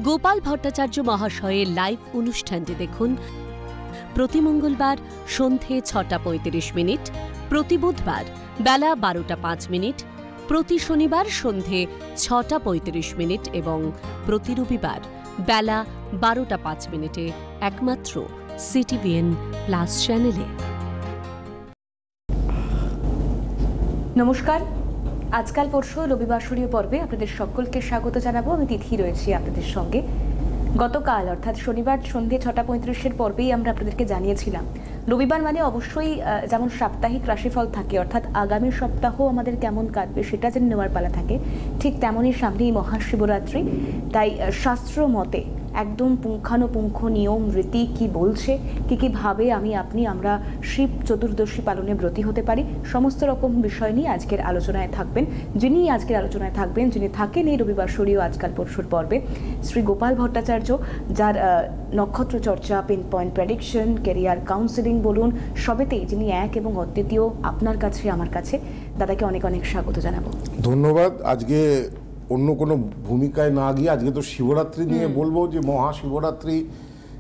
গোপাল ভট্টাচার্য মহাশয়ের লাইভ অনুষ্ঠানটি দেখুন প্রতি মঙ্গলবার সন্ধে 6:35, প্রতি বুধবার বেলা 12:05, প্রতি শনিবার সন্ধে 6:35 এবং প্রতি রবিবার বেলা 12:05 একমাত্র সিটিভিএন প্লাস চ্যানেলে। নমস্কার, আজকাল পরশু রবিবাসরীয় পর্বে আপনাদের সকলকে স্বাগত জানাবো। আমি তিথি রয়েছি আপনাদের সঙ্গে। গতকাল অর্থাৎ শনিবার সন্ধে 6:35 পর্বেই আমরা আপনাদেরকে জানিয়েছিলাম রবিবার মানে অবশ্যই যেমন সাপ্তাহিক রাশিফল থাকে, অর্থাৎ আগামী সপ্তাহ আমাদের কেমন কাটবে সেটা যেন নেওয়ার পালা থাকে, ঠিক তেমনই সামনেই মহাশিবরাত্রি। তাই শাস্ত্র মতে একদম পুঙ্খানুপুঙ্খ নিয়ম রীতি কি বলছে, কীভাবে আমরা শিব চতুর্দশী পালনে ব্রতী হতে পারি, সমস্ত রকম বিষয় নিয়ে আজকের আলোচনায় থাকবেন। যিনি থাকেন এই রবিবাসরীয় আজকাল পরশুর পর্বে, শ্রী গোপাল ভট্টাচার্য, যার নক্ষত্র চর্চা, pin point prediction, career counselling বলুন, সবেতেই যিনি এক এবং অদ্বিতীয় আপনার কাছে আমার কাছে। দাদাকে অনেক অনেক স্বাগত জানাবো। ধন্যবাদ। আজকে অন্য কোনো ভূমিকায় না গিয়ে আজকে তো শিবরাত্রি নিয়ে বলবো, যে মহাশিবরাত্রি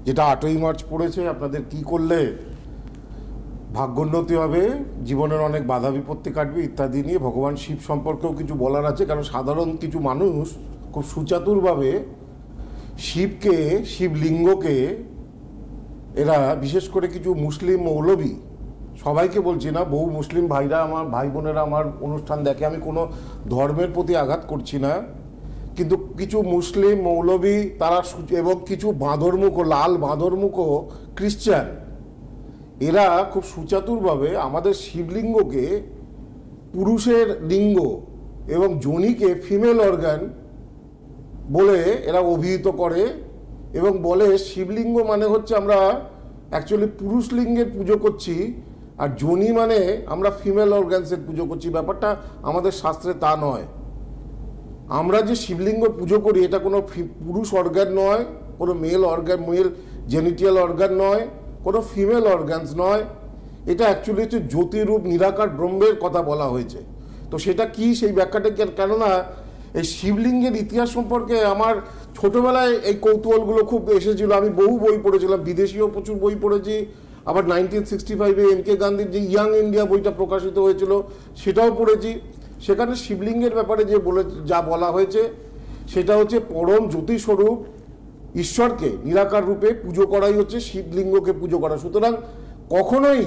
যেটা 8ই মার্চ পড়েছে, আপনাদের কি করলে ভাগ্যোন্নতি হবে, জীবনের অনেক বাধা বিপত্তি কাটবে ইত্যাদি নিয়ে ভগবান শিব সম্পর্কেও কিছু বলার আছে। কারণ সাধারণ কিছু মানুষ খুব সুচাতুরভাবে শিবকে, শিবলিঙ্গকে, এরা বিশেষ করে কিছু মুসলিম মৌলবী, সবাইকে বলছি না, বহু মুসলিম ভাইরা, আমার ভাই বোনেরা আমার অনুষ্ঠান দেখে, আমি কোনো ধর্মের প্রতি আঘাত করছি না, কিন্তু কিছু মুসলিম মৌলবী তারা এবং কিছু বাঁদরমুখো, লাল বাঁদরমুখো খ্রিস্টান, এরা খুব সুচাতুরভাবে আমাদের শিবলিঙ্গকে পুরুষের লিঙ্গ এবং যোনিকে ফিমেল অর্গান বলে এরা অভিহিত করে এবং বলে শিবলিঙ্গ মানে হচ্ছে আমরা অ্যাকচুয়ালি পুরুষ লিঙ্গের পুজো করছি, আর যোনি মানে আমরা ফিমেল অর্গানসের পুজো করছি। ব্যাপারটা আমাদের শাস্ত্রে তা নয়। আমরা যে শিবলিঙ্গ পুজো করি এটা কোনো পুরুষ অর্গান নয়, কোনো মেল জেনিটাল অর্গান নয়, কোনো ফিমেল অর্গানস নয়। এটা অ্যাকচুয়ালি হচ্ছে জ্যোতিরূপ নিরাকার ব্রহ্মের কথা বলা হয়েছে। তো সেটা কি, সেই ব্যাখ্যাটা কেননা এই শিবলিঙ্গের ইতিহাস সম্পর্কে আমার ছোটোবেলায় এই কৌতূহলগুলো খুব এসেছিল। আমি বহু বই পড়েছিলাম, বিদেশিও প্রচুর বই পড়েছি। আবার 1965 এম.কে গান্ধীর যে ইয়াং ইন্ডিয়া বইটা প্রকাশিত হয়েছিল সেটাও পড়েছি। সেখানে শিবলিঙ্গের ব্যাপারে যা বলা হয়েছে সেটা হচ্ছে পরম জ্যোতিস্বরূপ ঈশ্বরকে নিরাকার রূপে পুজো করাই হচ্ছে শিবলিঙ্গকে পুজো করা। সুতরাং কখনোই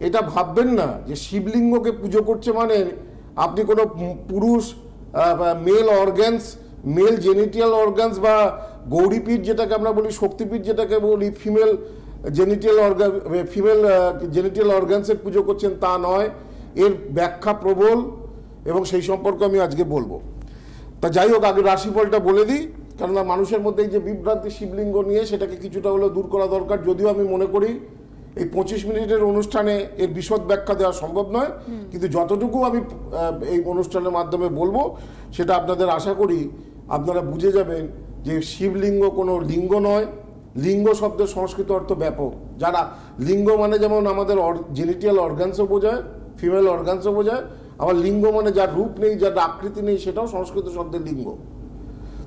এটা ভাববেন না যে শিবলিঙ্গকে পুজো করছে মানে আপনি কোনো পুরুষ male organs, male genital organs বা গৌরীপীঠ যেটাকে আমরা বলি, শক্তিপীঠ যেটাকে বলি, ফিমেল জেনিটাল অর্গানসের পুজো করছেন তা নয়। এর ব্যাখ্যা প্রবল এবং সেই সম্পর্কে আমি আজকে বলবো। তা যাই হোক, আগে রাশিফলটা বলে দিই, কেননা মানুষের মধ্যে এই যে বিভ্রান্তি শিবলিঙ্গ নিয়ে, সেটাকে কিছুটা হলেও দূর করা দরকার। যদিও আমি মনে করি এই 25 মিনিটের অনুষ্ঠানে এর বিশদ ব্যাখ্যা দেওয়া সম্ভব নয়, কিন্তু যতটুকু আমি এই অনুষ্ঠানের মাধ্যমে বলবো সেটা আপনাদের আশা করি আপনারা বুঝে যাবেন যে শিবলিঙ্গ কোনো লিঙ্গ নয়। লিঙ্গ শব্দের সংস্কৃত অর্থ ব্যাপক। যারা লিঙ্গ মানে যেমন আমাদের জেনিটাল অর্গানসও বোঝায়, ফিমেল অর্গানসও বোঝায়, আবার লিঙ্গ মানে যার রূপ নেই, যার আকৃতি নেই, সেটাও সংস্কৃত শব্দের লিঙ্গ।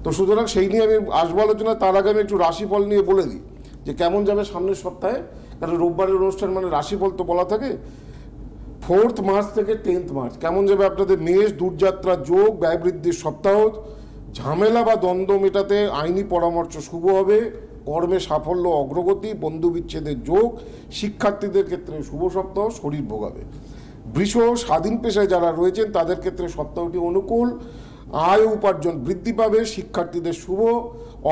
তো সুতরাং সেই নিয়ে আমি আসবো আলোচনা। তার আগে আমি একটু রাশিফল নিয়ে বলে দিই যে কেমন যাবে সামনের সপ্তাহে, কারণ রোববারের অনুষ্ঠান মানে রাশিফল তো বলা থাকে। 4 মার্চ থেকে 10 মার্চ কেমন যাবে আপনাদের? মেষ, দূরযাত্রা যোগ, ব্যয় বৃদ্ধির সপ্তাহ, ঝামেলা বা দ্বন্দ্ব মেটাতে আইনি পরামর্শ শুভ হবে, কর্মে সাফল্য অগ্রগতি, বন্ধু বিচ্ছেদের যোগ, শিক্ষার্থীদের ক্ষেত্রে শুভ সপ্তাহ, শরীর ভোগাবে। বৃষ, স্বাধীন পেশায় যারা রয়েছেন তাদের ক্ষেত্রে সপ্তাহটি অনুকূল, আয় উপার্জন বৃদ্ধি পাবে, শিক্ষার্থীদের শুভ,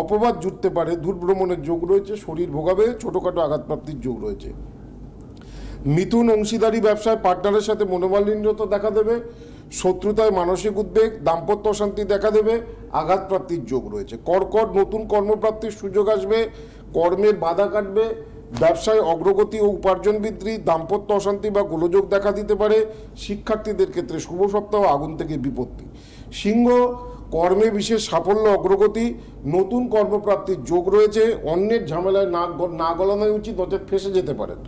অপবাদ জুটতে পারে, দূরভ্রমণের যোগ রয়েছে, শরীর ভোগাবে, ছোটোখাটো আঘাতপ্রাপ্তির যোগ রয়েছে। মিথুন, অংশীদারি ব্যবসায় পার্টনারের সাথে মনোমালিন্যতা দেখা দেবে, শত্রুতায় মানসিক উদ্বেগ, দাম্পত্য অশান্তি দেখা দেবে, আঘাতপ্রাপ্তির যোগ রয়েছে। কর্কট, নতুন কর্মপ্রাপ্তির সুযোগ আসবে, কর্মের বাধা কাটবে, ব্যবসায় অগ্রগতি ও উপার্জন বৃদ্ধি, দাম্পত্য অশান্তি বা গোলযোগ দেখা দিতে পারে, শিক্ষার্থীদের ক্ষেত্রে শুভ সপ্তাহ, আগুন থেকে বিপত্তি। সিংহ, কর্মে বিশেষ সাফল্য অগ্রগতি, নতুন কর্মপ্রাপ্তির যোগ রয়েছে, অন্যের ঝামেলায় না গলানোই উচিত, নচেত ফেঁসে যেতে পারেন।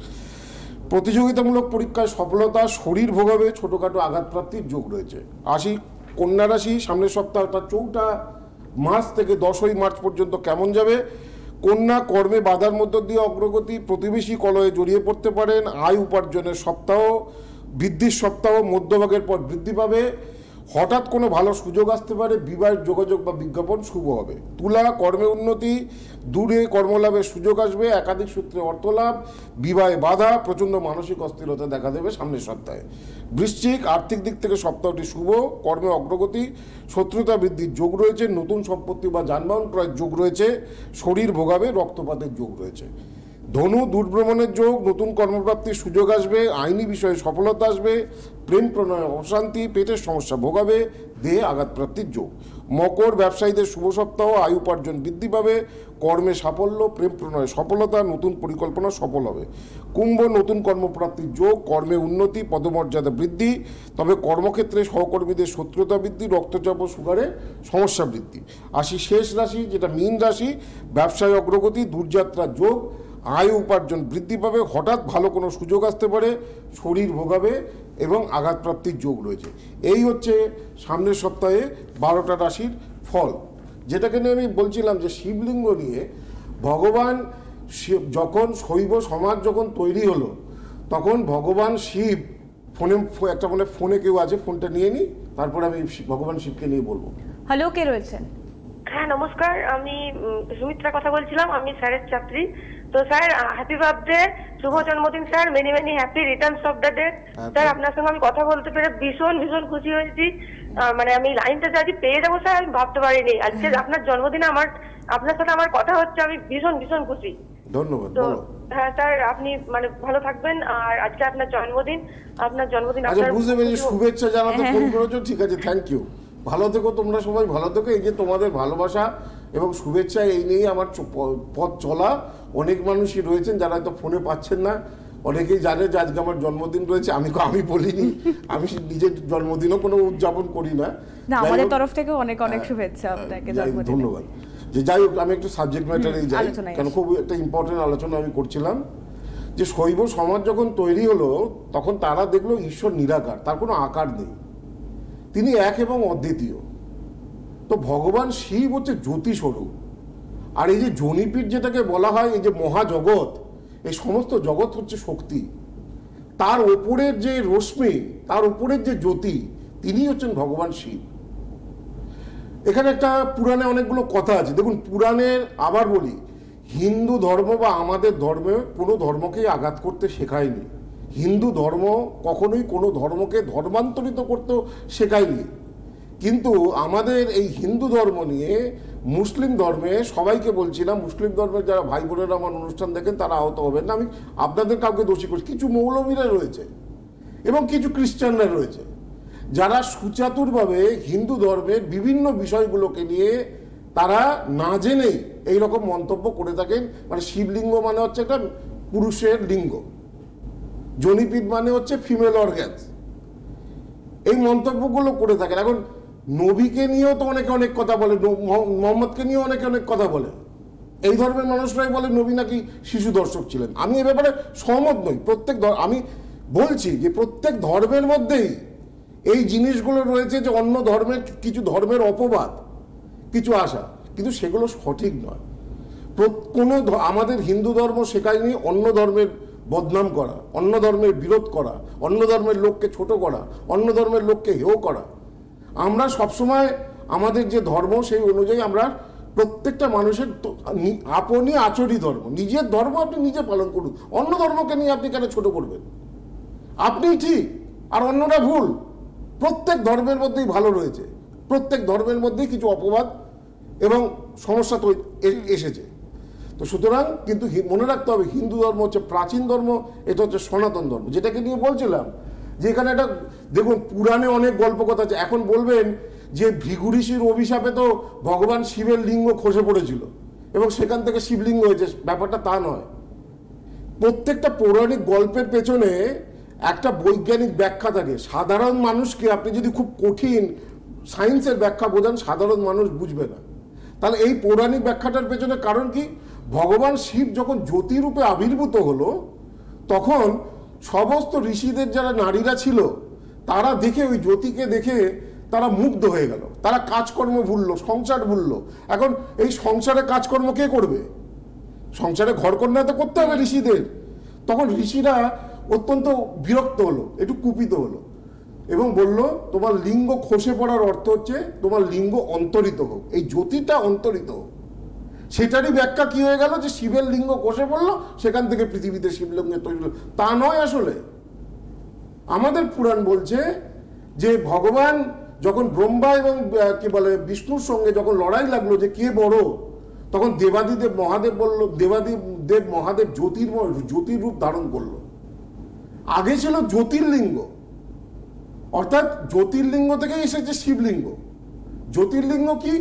প্রতিযোগিতামূলক পরীক্ষায় সফলতা, শরীর ভোগাবে, ছোটোখাটো আঘাতপ্রাপ্তির যোগ রয়েছে। আসি কন্যা রাশি, সামনের সপ্তাহ অর্থাৎ 4 মার্চ থেকে 10ই মার্চ পর্যন্ত কেমন যাবে। কন্যা কর্মে বাধার মধ্য দিয়ে অগ্রগতি, প্রতিবেশী কলহে জড়িয়ে পড়তে পারেন, আয় উপার্জনের সপ্তাহ, বৃদ্ধির সপ্তাহ মধ্যভাগের পর বৃদ্ধি পাবে, হঠাৎ কোনো ভালো সুযোগ আসতে পারে, বিবাহের যোগাযোগ বা বিজ্ঞাপন শুভ হবে। তুলা কর্মে উন্নতি, দূরে কর্মলাভের সুযোগ আসবে, একাধিক সূত্রে অর্থলাভ, বিবাহে বাধা, প্রচণ্ড মানসিক অস্থিরতা দেখা দেবে সামনের সপ্তাহে। বৃশ্চিক আর্থিক দিক থেকে সপ্তাহটি শুভ, কর্মে অগ্রগতি, শত্রুতা বৃদ্ধির যোগ রয়েছে, নতুন সম্পত্তি বা যানবাহন ক্রয়ের যোগ রয়েছে, শরীর ভোগাবে, রক্তপাতের যোগ রয়েছে। ধনু দূরভ্রমণের যোগ, নতুন কর্মপ্রাপ্তির সুযোগ আসবে, আইনি বিষয়ে সফলতা আসবে, প্রেম প্রণয়ে অশান্তি, পেটের সমস্যা ভোগাবে, দেহে আঘাতপ্রাপ্তির যোগ। মকর ব্যবসায়ীদের শুভ সপ্তাহ, আয় উপার্জন বৃদ্ধি পাবে, কর্মে সাফল্য, প্রেম প্রণয়ে সফলতা, নতুন পরিকল্পনা সফল হবে। কুম্ভ নতুন কর্মপ্রাপ্তির যোগ, কর্মে উন্নতি, পদমর্যাদা বৃদ্ধি, তবে কর্মক্ষেত্রে সহকর্মীদের শত্রুতা বৃদ্ধি, রক্তচাপ ও সুগারে সমস্যা বৃদ্ধি। আসি শেষ রাশি যেটা মীন রাশি, ব্যবসায় অগ্রগতি, দূরযাত্রার যোগ, আয় উপার্জন বৃদ্ধি পাবে, হঠাৎ ভালো কোনো সুযোগ আসতে পারে, শরীর ভোগাবে এবং আঘাতপ্রাপ্তির যোগ রয়েছে। এই হচ্ছে সামনের সপ্তাহে 12টা রাশির ফল, যেটাকে নিয়ে আমি বলছিলাম যে শিবলিঙ্গ নিয়ে ভগবান শিব যখন শৈব সমাজ যখন তৈরি হলো তখন ভগবান শিব ফোনে কেউ আছে, ফোনটা নিয়ে নিই, তারপরে আমি ভগবান শিবকে নিয়ে বলবো। হ্যালো, কে রয়েছেন? হ্যাঁ নমস্কার, আমি সুমিত্রা কথা বলছিলাম, আমি স্যারের ছাত্রী। তো স্যার হ্যাপি বার্থডে, শুভ জন্মদিন sir, many many happy Returns of the day. Sir আপনার সঙ্গে আমি কথা বলতে পেরে ভীষণ ভীষণ খুশি হয়েছি। মানে আমি লাইনটা যে আজকে পেয়ে যাবো স্যার আমি ভাবতে পারিনি। আজকে আপনার জন্মদিনে আপনার সাথে আমার কথা হচ্ছে, আমি ভীষণ ভীষণ খুশি। ধন্যবাদ। তো হ্যাঁ স্যার, আপনি মানে ভালো থাকবেন। আর আজকে আপনার জন্মদিন আচ্ছা, বুঝতে পেরেছি, শুভেচ্ছা জানাতে ফোন করেছো, ঠিক আছে, থ্যাংক ইউ। ভালো থেকো তোমরা সবাই, ভালো থেকো। এই যে তোমাদের ভালোবাসা এবং শুভেচ্ছা, এই নিয়েই আমার পথ চলা। অনেক মানুষই রয়েছেন যারা হয়তো ফোনে পাচ্ছেন না, অনেকেই জানে যে আজকে আমার জন্মদিন রয়েছে। আমি বলিনি, আমি নিজের জন্মদিনও কোনো উদযাপন করি না। আমাদের তরফ থেকে অনেক অনেক শুভেচ্ছা আপনাকে জন্মদিনে। ধন্যবাদ। যে যাই হোক, আমি একটু সাবজেক্ট ম্যাটারেই যাই, কারণ খুব একটা ইম্পর্টেন্ট আলোচনা আমি করছিলাম। যে শৈব সমাজ যখন তৈরি হলো তখন তারা দেখলো ঈশ্বর নিরাকার, তার কোনো আকার নেই, তিনি এক এবং অদ্বিতীয়। তো ভগবান শিব হচ্ছে জ্যোতি স্বরূপ। আর এই যে জনিপীঠ যেটাকে বলা হয়, এই যে মহাজগৎ, এই সমস্ত জগৎ হচ্ছে শক্তি, তার ওপরের যে রশ্মি, তার ওপরের যে জ্যোতি, তিনি হচ্ছেন ভগবান শিব। এখানে একটা পুরাণে অনেকগুলো কথা আছে। দেখুন, পুরাণের আবার বলি, হিন্দু ধর্ম বা আমাদের ধর্মে কোনো ধর্মকেই আঘাত করতে শেখায়নি। হিন্দু ধর্ম কখনোই কোনো ধর্মকে ধর্মান্তরিত করতে শেখায়নি। কিন্তু আমাদের এই হিন্দু ধর্ম নিয়ে মুসলিম ধর্মে সবাইকে বলছি না, মুসলিম ধর্মের যারা ভাই বোনেরা আমার অনুষ্ঠান দেখেন তারা আহত হবেন না, আমি আপনাদের কাউকে দোষী করছি। কিছু মৌলবীরা রয়েছে এবং কিছু খ্রিস্টানরা রয়েছে যারা সুচাতুরভাবে হিন্দু ধর্মের বিভিন্ন বিষয়গুলোকে নিয়ে তারা না জেনেই এইরকম মন্তব্য করে থাকেন। মানে শিবলিঙ্গ মানে হচ্ছে একটা পুরুষের লিঙ্গ, জনিপীঠ মানে হচ্ছে ফিমেল অর্গ্যানস, এই মন্তব্যগুলো করে থাকেন। এখন নবীকে নিয়েও তো অনেকে অনেক কথা বলে, মোহাম্মদকে নিয়েও অনেকে অনেক কথা বলে। এই ধর্মের মানুষরাই বলে নবী নাকি শিশু দর্শক ছিলেন। আমি এ ব্যাপারে সহমত নই। আমি বলছি যে প্রত্যেক ধর্মের মধ্যেই এই জিনিসগুলো রয়েছে, যে অন্য ধর্মের কিছু ধর্মের অপবাদ কিছু আসা, কিন্তু সেগুলো সঠিক নয়। কোনো আমাদের হিন্দু ধর্ম শেখায়নি অন্য ধর্মের বদনাম করা, অন্য ধর্মের বিরোধ করা, অন্য ধর্মের লোককে ছোট করা, অন্য ধর্মের লোককে হেয় করা। আমরা সবসময় আমাদের যে ধর্ম সেই অনুযায়ী আমরা প্রত্যেকটা মানুষের আপনি আচরি ধর্ম, নিজের ধর্ম আপনি নিজে পালন করুন, অন্য ধর্মকে নিয়ে আপনি কেন ছোট করবেন? আপনি ঠিক আর অন্যরা ভুল। প্রত্যেক ধর্মের মধ্যেই ভালো রয়েছে, প্রত্যেক ধর্মের মধ্যেই কিছু অপবাদ এবং সমস্যা তো এসেছে। তো সুতরাং কিন্তু মনে রাখতে হবে, হিন্দু ধর্ম হচ্ছে প্রাচীন ধর্ম, এটা হচ্ছে সনাতন ধর্ম, যেটাকে নিয়ে বলছিলাম। যে এখানে একটা দেখুন, পুরাণে অনেক গল্প কথা আছে। এখন বলবেন যে ভৃগু ঋষির অভিশাপে তো ভগবান শিবের লিঙ্গ খসে পড়েছিল এবং সেখান থেকে শিবলিঙ্গ হয়েছে, ব্যাপারটা তা নয়। প্রত্যেকটা পৌরাণিক গল্পের পেছনে একটা বৈজ্ঞানিক ব্যাখ্যা থাকে। সাধারণ মানুষকে আপনি যদি খুব কঠিন সায়েন্সের ব্যাখ্যা বোঝান, সাধারণ মানুষ বুঝবে না। তাহলে এই পৌরাণিক ব্যাখ্যাটার পেছনে কারণ কি? ভগবান শিব যখন জ্যোতিরূপে আবির্ভূত হলো তখন সমস্ত ঋষিদের যারা নারীরা ছিল তারা দেখে, ওই জ্যোতিকে দেখে তারা মুগ্ধ হয়ে গেল, তারা কাজকর্ম ভুললো, সংসার ভুললো। এখন এই সংসারে কাজকর্ম কে করবে? সংসারে ঘরকন্যা তো করতে হবে ঋষিদের। তখন ঋষিরা অত্যন্ত বিরক্ত হলো, একটু কুপিত হলো এবং বলল, তোমার লিঙ্গ খসে পড়ার অর্থ হচ্ছে তোমার লিঙ্গ অন্তরিত হোক, এই জ্যোতিটা অন্তরিত হোক। সেটারই ব্যাখ্যা কি হয়ে গেল যে শিবের লিঙ্গ খসে পড়লো, সেখান থেকে পৃথিবীতে শিবলিঙ্গের তৈরি হলো। তা নয়। আসলে আমাদের পুরাণ বলছে যে ভগবান যখন ব্রহ্মা এবং কি বলে বিষ্ণুর সঙ্গে যখন লড়াই লাগলো যে কে বড়, তখন দেবাদিদেব মহাদেব বলল, দেব মহাদেব জ্যোতির রূপ ধারণ করলো। আগে ছিল জ্যোতির্লিঙ্গ, অর্থাৎ জ্যোতির্লিঙ্গ থেকে এসেছে শিবলিঙ্গ। জ্যোতির্লিঙ্গ কি?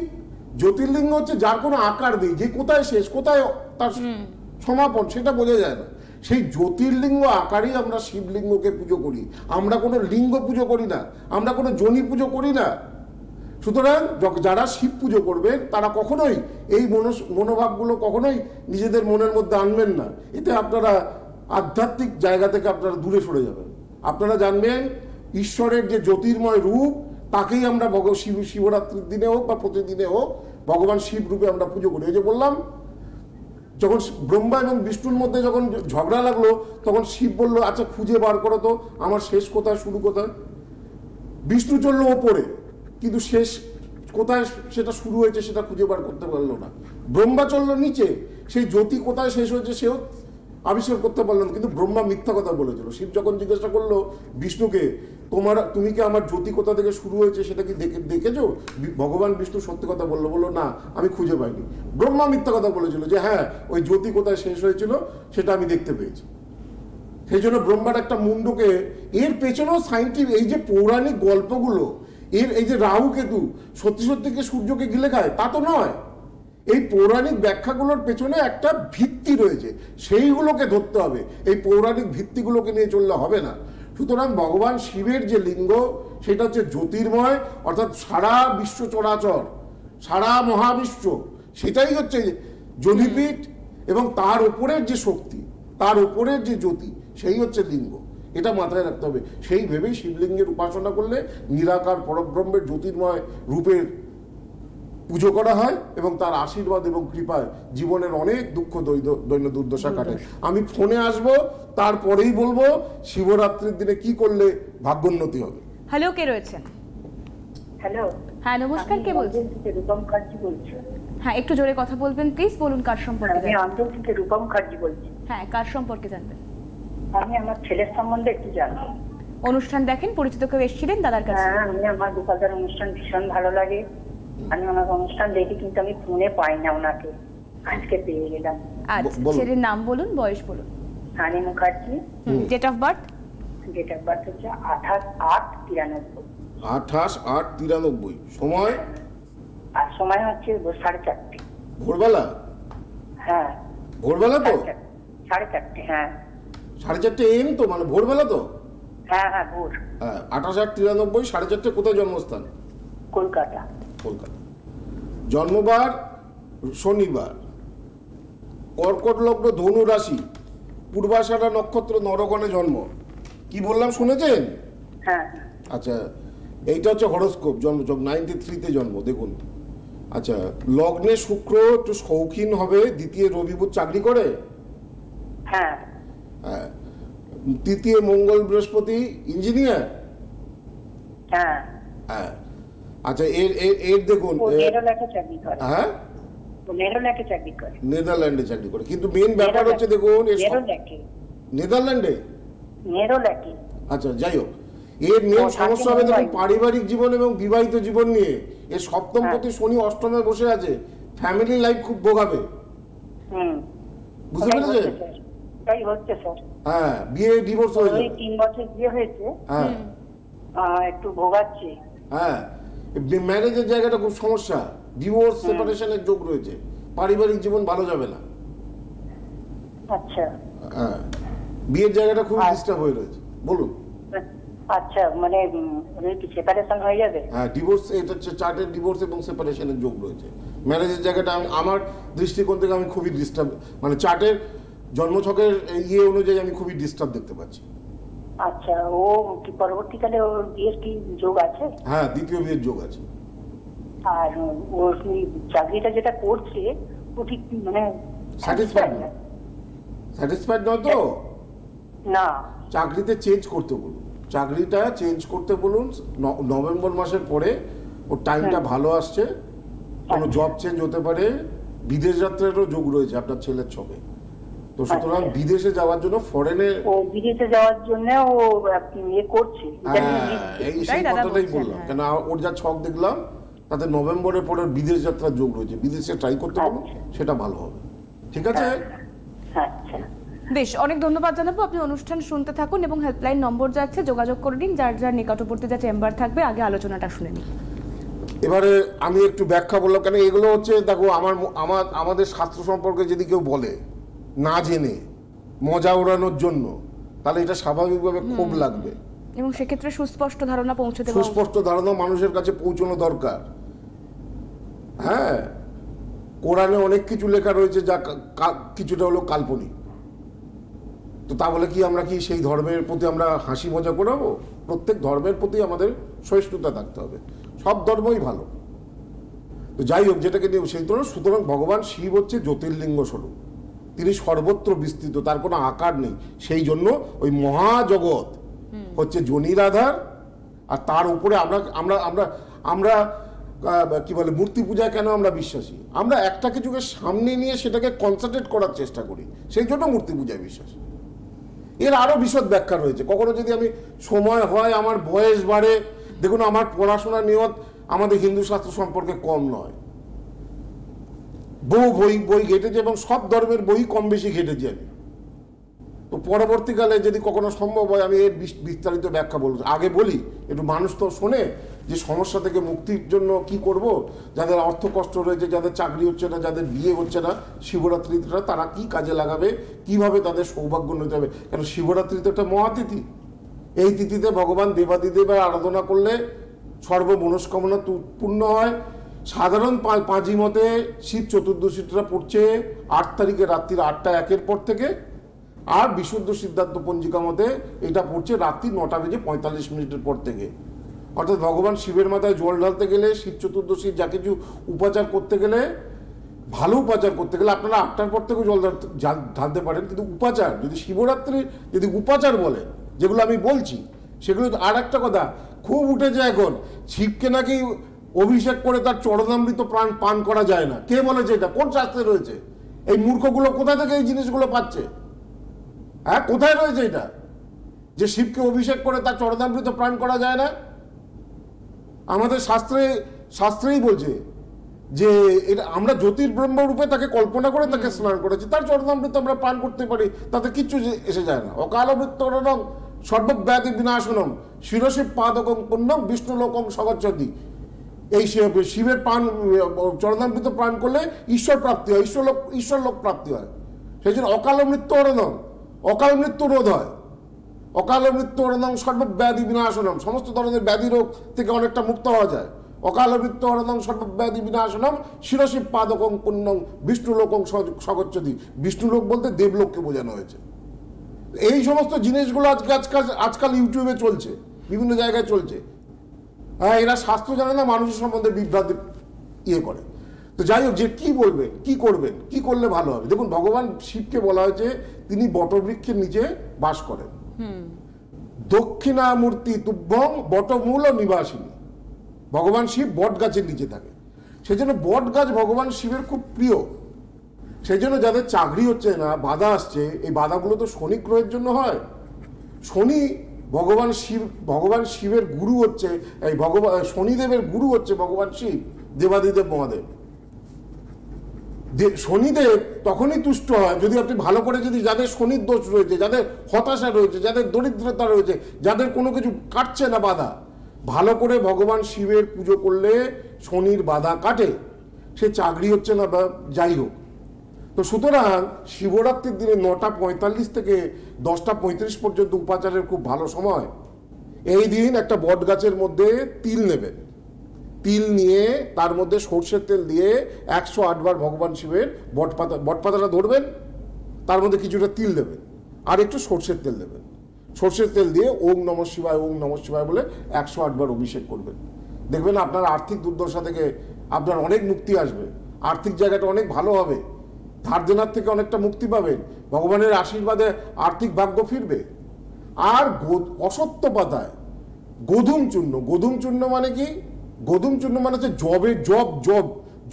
জ্যোতির্লিঙ্গ হচ্ছে যার কোনো আকার নেই, যে কোথায় শেষ কোথায় তার সমাপন সেটা বোঝা যায় না। সেই জ্যোতির্লিঙ্গ আকারেই আমরা শিবলিঙ্গকে পুজো করি। আমরা কোনো লিঙ্গ পুজো করি না, আমরা কোনো যোনি পুজো করি না। সুতরাং যারা শিব পুজো করবেন তারা কখনোই এই মনোভাবগুলো কখনোই নিজেদের মনের মধ্যে আনবেন না। এতে আপনারা আধ্যাত্মিক জায়গা থেকে আপনারা দূরে সরে যাবেন। আপনারা জানবেন ঈশ্বরের যে জ্যোতির্ময় রূপ, তাকেই আমরা শিবরাত্রির দিনে হোক বা প্রতিদিনে হোক ভগবান শিব রূপে আমরা পুজো করি। এই যে বললাম, যখন ব্রহ্মা এবং বিষ্ণুর মধ্যে যখন ঝগড়া লাগলো, তখন শিব বলল, আচ্ছা খুঁজে বার করো তো আমার শেষ কোথায় শুরু কোথায়। বিষ্ণু চললো ওপরে, কিন্তু শেষ কোথায় সেটা শুরু হয়েছে সেটা খুঁজে বার করতে পারলো না। ব্রহ্মা চললো নিচে, সেই জ্যোতি কোথায় শেষ হয়েছে সেও আবিষ্কার করতে পারলো না। কিন্তু ব্রহ্মা মিথ্যা কথা বলেছিল। শিব যখন জিজ্ঞাসা করলো বিষ্ণুকে, তুমি কি আমার জ্যোতি কোথা থেকে শুরু হয়েছে সেটা কি দেখেছো? ভগবান বিষ্ণু সত্যি কথা বললো না, আমি খুঁজে পাইনি। ব্রহ্মা মিথ্যা কথা বলেছিল যে হ্যাঁ, ওই জ্যোতি কোথায় শেষ হয়েছিল সেটা আমি দেখতে পেয়েছি। সেই জন্য ব্রহ্মার একটা মুন্ডকে, এর পেছনেও সাইন্টিফিক, এই যে পৌরাণিক গল্পগুলো, এই যে রাহু কেতু সত্যি সত্যি কি সূর্যকে গিলে খায় তা তো নয়। এই পৌরাণিক ব্যাখ্যাগুলোর পেছনে একটা ভিত্তি রয়েছে, সেইগুলোকে ধরতে হবে। এই পৌরাণিক ভিত্তিগুলোকে নিয়ে চললে হবে না। সুতরাং ভগবান শিবের যে লিঙ্গ সেটা হচ্ছে জ্যোতির্ময়, অর্থাৎ সারা বিশ্ব চরাচর, সারা মহাবিশ্ব, সেটাই হচ্ছে যোনিপীঠ এবং তার উপরের যে শক্তি, তার উপরের যে জ্যোতি, সেই হচ্ছে লিঙ্গ। এটা মাথায় রাখতে হবে। সেই ভেবেই শিবলিঙ্গের উপাসনা করলে নিরাকার পরব্রহ্মের জ্যোতির্ময় রূপের পুজো করা হয় এবং তার আশীর্বাদ এবং কৃপায় জীবনের অনেক দুঃখ দৈন্য দুর্দশা কাটে। আমি ফোনে আসবো, তারপরেই বলবো শিবরাত্রির দিনে কি করলে ভাগ্যোন্নতি হবে। হ্যালো, কে রয়েছেন? হ্যালো, হ্যাঁ নমস্কার, কে বলছেন? রূপম মুখার্জি বলছি। হ্যাঁ, একটু জোরে কথা বলবেন প্লিজ। বলুন কার সম্পর্কে? আমি অঞ্চল থেকে রূপম মুখার্জি বলছি। হ্যাঁ, কার সম্পর্কে জানবেন? আমি আমার ছেলের সম্বন্ধে একটু জানবো। অনুষ্ঠান দেখেন, পরিচিত কেউ এসেছিলেন দাদার কাছে? হ্যাঁ, আমার গোপালদার অনুষ্ঠান ভীষণ ভালো লাগে। আমি ওনার অনুষ্ঠান দেখি, কিন্তু আমি ফোনে পাই না ওনাকে, আজকে পেয়ে গেলাম। আচ্ছা, ছেলের নাম বলুন, বয়স বলুন। Honey Mukherjee. Date of birth? Date of birth হচ্ছে 28/8/93। 28/8/93। সময়? আর সময় হচ্ছে 4:30 ভোরবেলা? হ্যাঁ ভোরবেলা তো? 4:30। হ্যাঁ 4:30 AM তো, মানে ভোরবেলা তো? হ্যাঁ হ্যাঁ ভোর। হ্যাঁ, 28/8/93, 4:30। কোথায় জন্মস্থান? কলকাতা। কলকাতা। জন্মবার শনিবার, কর্কট লগ্ন, ধনু রাশি, পূর্বাষাঢ়া নক্ষত্র, নরগণে জন্ম। কি বললাম শুনেছেন? হ্যাঁ। আচ্ছা, এইটা হচ্ছে হরোস্কোপ, জন্মযোগ 93-তে জন্ম। দেখুন, আচ্ছা, লগ্নে শুক্র একটু শৌখিন হবে, দ্বিতীয় রবি বুধ চাকরি করে। হ্যাঁ। হ্যাঁ, তৃতীয় মঙ্গল বৃহস্পতি ইঞ্জিনিয়ার। হ্যাঁ। হ্যাঁ, আচ্ছা, এর দেখুন, হ্যাঁ নেদারল্যান্ডে চাকরি করে। কিন্তু মেন ব্যাপার হচ্ছে দেখুন, নেদারল্যান্ডে। আচ্ছা, যাই হোক, এর মেন সমস্যা হবে দেখুন পারিবারিক জীবন এবং বিবাহিত জীবন নিয়ে। এর সপ্তম প্রতি শনি অষ্টমে বসে আছে, ফ্যামিলি লাইফ খুব ভোগাবে। বুঝতে পেরেছেন? হ্যাঁ, বিয়ে ডিভোর্স হয়ে যাবে। 3 বছর বিয়ে হয়েছে। হ্যাঁ, একটু ভোগাচ্ছি। হ্যাঁ, ম্যারেজের জায়গাটা খুব সমস্যা, ডিভোর্স সেপারেশনের যোগ রয়েছে, পারিবারিক জীবন ভালো যাবে না। আচ্ছা। হ্যাঁ, বিয়ের জায়গাটা খুব ডিস্টার্ব হয়ে রয়েছে। বলুন। আচ্ছা, মানে সেপারেশন হয়ে যাবে? হ্যাঁ, ডিভোর্স, এটা হচ্ছে চার্টের ডিভোর্স এবং সেপারেশনের যোগ রয়েছে। ম্যারেজের জায়গাটা আমার দৃষ্টিকোণ থেকে আমি খুবই ডিস্টার্ব, মানে চার্টের জন্মছকের ইয়ে অনুযায়ী আমি খুবই ডিস্টার্ব দেখতে পাচ্ছি। আচ্ছা, ও কি পরবর্তীকালে ওর বিয়ের কি যোগ আছে? হ্যাঁ, দ্বিতীয় বিয়ের যোগ আছে। আর ওর চাকরিটা যেটা করছে ও ঠিক মানে স্যাটিসফাইড না? স্যাটিসফাইড নয় তো? না, চাকরিতে চেঞ্জ করতে বলুন, চাকরিটা চেঞ্জ করতে বলুন। নভেম্বর মাসের পরে ওর টাইমটা ভালো আসছে, কোনো জব চেঞ্জ হতে পারে, বিদেশ যাত্রারও যোগ রয়েছে আপনার ছেলের ছকে। তো সুতরাং বিদেশে যাওয়ার জন্য ফরেনে, ও বিদেশে যাওয়ার জন্য ও ইয়ে করছে। এই সেই কথাটাই বললাম, কেন ওর যা ছক দেখলাম তাতে নভেম্বরের পরে বিদেশ যাত্রার যোগ রয়েছে, বিদেশে ট্রাই করতে বলুন, সেটা ভালো হবে। ঠিক আছে? আচ্ছা, বেশ, অনেক ধন্যবাদ জানাবো। আপনি অনুষ্ঠান শুনতে থাকুন এবং হেল্পলাইন নম্বর যাচ্ছে, যোগাযোগ করে নিন। যার যার নিকটবর্তী যা চেম্বার থাকবে, আগে আলোচনাটা শুনে নিন। এবারে আমি একটু ব্যাখ্যা বললাম, কেন এগুলো হচ্ছে, দেখো আমাদের শাস্ত্র সম্পর্কে যদি কেউ বলে না জেনে মজা ওড়ানোর জন্য, তাহলে এটা স্বাভাবিকভাবে ক্ষোভ লাগবে, এবং সেক্ষেত্রে সুস্পষ্ট ধারণা পৌঁছে দেওয়া, সুস্পষ্ট ধারণা মানুষের কাছে পৌঁছানো দরকার। হ্যাঁ, কোরআনে অনেক কিছু লেখা রয়েছে যা কিছুটা হলো কাল্পনিক। তো তা বলে কি আমরা কি সেই ধর্মের প্রতি আমরা হাসি মজা করাবো? প্রত্যেক ধর্মের প্রতি আমাদের সহিষ্ণুতা থাকতে হবে, সব ধর্মই ভালো। তো যাই হোক, যেটাকে নিয়ে সেই ধরনের, সুতরাং ভগবান শিব হচ্ছে জ্যোতির্লিঙ্গ স্বরূপ, তিনি সর্বত্র বিস্তৃত, তার কোনো আকার নেই। সেই জন্য ওই মহাজগৎ হচ্ছে যোনির আধার, আর তার উপরে আমরা আমরা আমরা আমরা কি বলে মূর্তি পূজায় কেন আমরা বিশ্বাসী? আমরা একটা কিছুকে সামনে নিয়ে সেটাকে কনসেন্ট্রেট করার চেষ্টা করি, সেই জন্য মূর্তি পূজায় বিশ্বাসী। এর আরও বিশদ ব্যাখ্যা রয়েছে। কখনো যদি আমি সময় হয়, আমার বয়স বাড়ে, দেখুন আমার পড়াশোনার নিয়ত আমাদের হিন্দু শাস্ত্র সম্পর্কে কম নয়, বহু বই ঘেটেছে এবং সব ধর্মের বই কম বেশি ঘেটেছি আমি। তো পরবর্তীকালে যদি কখনো সম্ভব হয় আমি এর বিস্তারিত ব্যাখ্যা বলবো। আগে বলি একটু, মানুষ তো শোনে যে সমস্যা থেকে মুক্তির জন্য কি করব, যাদের অর্থ কষ্ট রয়েছে, যাদের চাকরি হচ্ছে না, যাদের বিয়ে হচ্ছে না, শিবরাত্রিটা তারা কি কাজে লাগাবে, কিভাবে তাদের সৌভাগ্য নিতে হবে। কেন শিবরাত্রি তো একটা মহাতিথি, এই তিথিতে ভগবান দেবাদিদেবের আরাধনা করলে সর্বমনস্কামনা পূর্ণ হয়। সাধারণ পাঁজি মতে শিব চতুর্দশীটা পড়ছে 8 তারিখে রাত্রির 8:01 পর থেকে, আর বিশুদ্ধ সিদ্ধান্ত পঞ্জিকা মতে এটা পড়ছে রাত্রি 9:45 পর থেকে। অর্থাৎ ভগবান শিবের মাথায় জল ঢালতে গেলে, শিব চতুর্দশীর যা কিছু উপাচার করতে গেলে, ভালো উপাচার করতে গেলে আপনারা 8টার পর থেকেও জল ঢালতে পারেন, কিন্তু উপাচার যদি শিবরাত্রি যদি উপাচার বলে, যেগুলো আমি বলছি সেগুলো। আর একটা কথা খুব উঠেছে এখন, শিবকে নাকি অভিষেক করে তার চরণামৃত পান করা যায় না। কে বলেছে এটা? কোন শাস্ত্রে রয়েছে? এই মূর্খগুলো কোথা থেকে এই জিনিসগুলো পাচ্ছে? হ্যাঁ, কোথায় রয়েছে এটা যে শিবকে অভিষেক করে তার চরণামৃত পান করা যায় না? আমাদের শাস্ত্রেই বলছে যে এটা আমরা জ্যোতির্ব্রহ্ম রূপে তাকে কল্পনা করে তাকে স্নান করেছি, তার চরণামৃত আমরা পান করতে পারি, তাতে কিচ্ছু এসে যায় না। অকাল মৃত্যুরণং সর্বব্যাধি বিনাশনম শিরসি পাদকং পুণ্যং বিষ্ণুলোকং সগচ্ছতি। এই শিবের চরণামৃত পান করলে ঈশ্বর প্রাপ্তি হয়, ঈশ্বরলোক প্রাপ্তি হয়। সেই জন্য অকাল মৃত্যু হরণম, অকাল মৃত্যু রোধ হয়। অকাল মৃত্যু হরণং সর্বব্যাধি বিনাশনম, সমস্ত ধরনের ব্যাধি রোগ থেকে অনেকটা মুক্ত হওয়া যায়। অকাল মৃত্যু হরণং সর্বব্যাধি বিনাশনম শিরসি পাদকং পুণ্যং বিষ্ণুলোকং সগচ্ছতি। বিষ্ণুলোক বলতে দেবলোককে বোঝানো হয়েছে। এই সমস্ত জিনিসগুলো আজকাল ইউটিউবে চলছে, বিভিন্ন জায়গায় চলছে। হ্যাঁ, এরা শাস্ত্র জানে না, মানুষের সম্বন্ধে বিভ্রান্তি করে। তো যাই হোক, যে কি বলবেন, কি করবেন, কি করলে ভালো হবে। দেখুন, ভগবান শিবকে বলা হয়েছে তিনি বটবৃক্ষের নিচে বাস করেন। দক্ষিণামূর্তি তুভ্যং বটমূল নিবাসিনী। ভগবান শিব বট গাছের নিচে থাকে, সেই জন্য বট গাছ ভগবান শিবের খুব প্রিয়। সেই জন্য যাদের চাকরি হচ্ছে না, বাধা আসছে, এই বাধাগুলো তো শনি গ্রহের জন্য হয়। শনি ভগবান শিবের গুরু হচ্ছে, এই শনিদেবের গুরু হচ্ছে ভগবান শিব, দেবাদিদেব মহাদেব। শনিদেব তখনই তুষ্ট হয় যদি আপনি ভালো করে, যদি যাদের শনির দোষ রয়েছে, যাদের হতাশা রয়েছে, যাদের দরিদ্রতা রয়েছে, যাদের কোনো কিছু কাটছে না বাধা, ভালো করে ভগবান শিবের পুজো করলে শনির বাধা কাটে। সে চাকরি হচ্ছে না বা যাই হোক। তো সুতরাং শিবরাত্রির দিনে 9:45 থেকে 10:35 পর্যন্ত উপাচারের খুব ভালো সময়। এই দিন একটা বট গাছের মধ্যে তিল নেবেন, তিল নিয়ে তার মধ্যে সর্ষের তেল দিয়ে 108 বার ভগবান শিবের বটপাতাটা ধরবেন, তার মধ্যে কিছুটা তিল দেবেন আর একটু সর্ষের তেল দেবেন। সর্ষের তেল দিয়ে ওম নমঃ শিবায় বলে 108 বার অভিষেক করবেন। দেখবেন আপনার আর্থিক দুর্দশা থেকে আপনার অনেক মুক্তি আসবে, আর্থিক জায়গাটা অনেক ভালো হবে, ধার দেনার থেকে অনেকটা মুক্তি পাবেন, ভগবানের আশীর্বাদে আর্থিক ভাগ্য ফিরবে। আর অসত্য পাতায় গোধূম চূর্ণ মানে কি? গোধূম চূর্ণ মানে হচ্ছে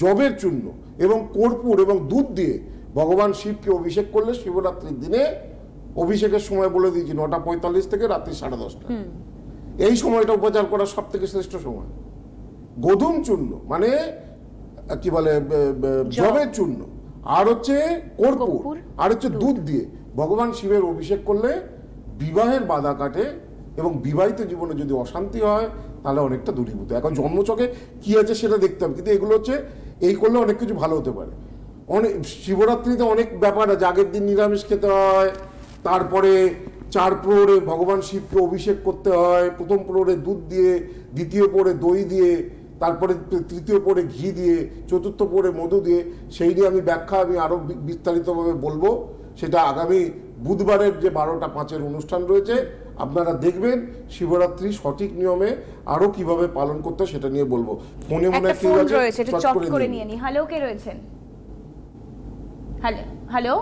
জবের চূর্ণ এবং কর্পূর এবং দুধ দিয়ে ভগবান শিবকে অভিষেক করলে শিবরাত্রির দিনে, অভিষেকের সময় বলে দিয়েছি 9:45 থেকে রাত্রি 10:30, এই সময়টা উপচার করার সব থেকে শ্রেষ্ঠ সময়। গোধূম চূর্ণ মানে কি বলে, জবের চূর্ণ, আর হচ্ছে কর্পূর, আর হচ্ছে দুধ দিয়ে ভগবান শিবের অভিষেক করলে বিবাহের বাধা কাটে এবং বিবাহিত জীবনে যদি অশান্তি হয় তাহলে অনেকটা দূরীভূত। এখন জন্মছকে কি আছে সেটা দেখতে হবে, কিন্তু এগুলো হচ্ছে এই করলে অনেক কিছু ভালো হতে পারে। অনেক শিবরাত্রিতে অনেক ব্যাপার আছে, আগের দিন নিরামিষ খেতে হয়, তারপরে 4 প্রহরে ভগবান শিবকে অভিষেক করতে হয়, প্রথম প্রহরে দুধ দিয়ে, দ্বিতীয় প্রহরে দই দিয়ে, তারপরে তৃতীয় প্রহরে ঘি দিয়ে, চতুর্থ প্রহরে মধু দিয়ে। সেই নিয়ে আমি ব্যাখ্যা আরও বিস্তারিতভাবে বলবো, সেটা আগামী বুধবারের যে 12:05 অনুষ্ঠান রয়েছে আপনারা দেখবেন। শিবরাত্রি সঠিক নিয়মে আরো কিভাবে পালন করতে সেটা নিয়ে বলবো। ফোনে মনে একটা ফোন রয়েছে, এটা চট করে নিয়ে নি। হ্যালো, কে রয়েছেন? হ্যালো,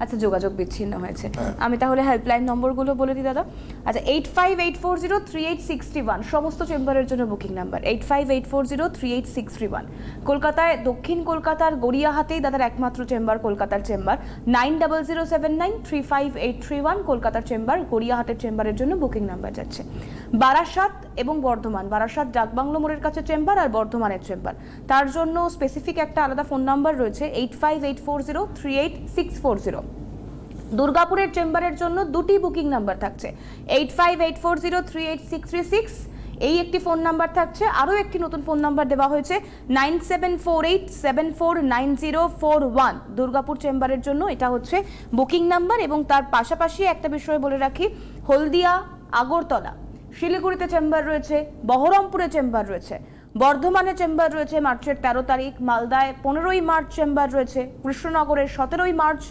আচ্ছা যোগাযোগ বিচ্ছিন্ন হয়েছে। আমি তাহলে হেল্পলাইন নম্বরগুলো বলে দিই দাদা। আচ্ছা 8584038631 সমস্ত চেম্বারের জন্য বুকিং নাম্বার 8584038631। কলকাতায়, দক্ষিণ কলকাতার গড়িয়াহাটেই দাদার একমাত্র চেম্বার, কলকাতার চেম্বার 9007935831 কলকাতার চেম্বার, গড়িয়াহাটের চেম্বারের জন্য বুকিং নাম্বার যাচ্ছে। বারাসাত এবং বর্ধমান, বারাসাত ডাকবাংলো মোড়ের কাছে চেম্বার আর বর্ধমানের চেম্বার, তার জন্য স্পেসিফিক একটা আলাদা ফোন নাম্বার রয়েছে 8584038640। দুর্গাপুরের চেম্বারের জন্য দুটি বুকিং নাম্বার থাকছে 8584038636, এই একটি ফোন নাম্বার থাকছে। আরও একটি নতুন ফোন নাম্বার দেওয়া হয়েছে 9748749041 দুর্গাপুর চেম্বারের জন্য, এটা হচ্ছে বুকিং নাম্বার। এবং তার পাশাপাশি একটা বিষয় বলে রাখি, হলদিয়া, আগরতলা, শিলিগুড়িতে চেম্বার রয়েছে, বহরমপুরে চেম্বার রয়েছে, বর্ধমানে চেম্বার রয়েছে মার্চের 13 তারিখ, মালদায় 15ই মার্চ চেম্বার রয়েছে, কৃষ্ণনগরে 17ই মার্চ,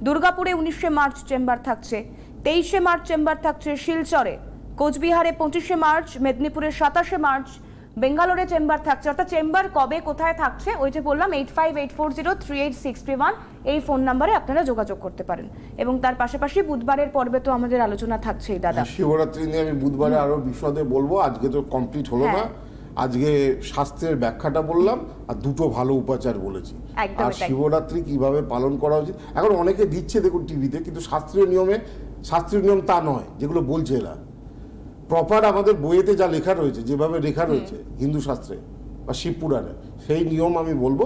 দুর্গাপুরে 19শে মার্চ চেম্বার থাকছে, 23শে মার্চ চেম্বার থাকছে শিলচরে, কোচবিহারে 25শে মার্চ, মেদিনীপুরে 27শে মার্চ, বেঙ্গালোরে চেম্বার থাকছে। অর্থাৎ চেম্বার কবে কোথায় থাকছে ওই যে বললাম 8584038631 এই ফোন নাম্বারে আপনারা যোগাযোগ করতে পারেন। এবং তার পাশাপাশি বুধবারের পর্বে তো আমাদের আলোচনা থাকছেই দাদা। শিবরাত্রি নিয়ে আমি বুধবারে আরো বিশদে বলবো, আজকে তো কমপ্লিট হলো না। আজকে শাস্ত্রের ব্যাখ্যাটা বললাম আর দুটো ভালো উপাচার বলেছি। আর শিবরাত্রি কিভাবে পালন করা উচিত এখন অনেকে দিচ্ছে দেখুন টিভিতে, কিন্তু শাস্ত্রীয় নিয়ম তা নয় যেগুলো বলছে এরা। প্রপার আমাদের বইয়েতে যা লেখা রয়েছে, যেভাবে লেখা রয়েছে হিন্দু শাস্ত্রে বা শিব পুরাণে, সেই নিয়ম আমি বলবো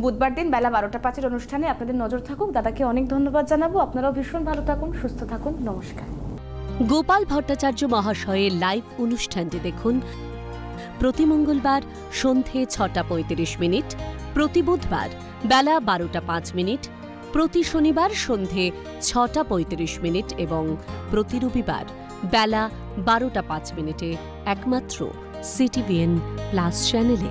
বুধবার দিন বেলা 12:05 অনুষ্ঠানে আপনাদের নজর থাকুক। দাদাকে অনেক ধন্যবাদ জানাবো, আপনারাও ভীষণ ভালো থাকুন, সুস্থ থাকুন, নমস্কার। গোপাল ভট্টাচার্য মহাশয়ের লাইভ অনুষ্ঠানটি দেখুন প্রতি মঙ্গলবার সন্ধে 6:35, প্রতি বুধবার বেলা 12:05, প্রতি শনিবার সন্ধে 6:35 এবং প্রতি রবিবার বেলা 12:05 একমাত্র CTVN+ চ্যানেলে।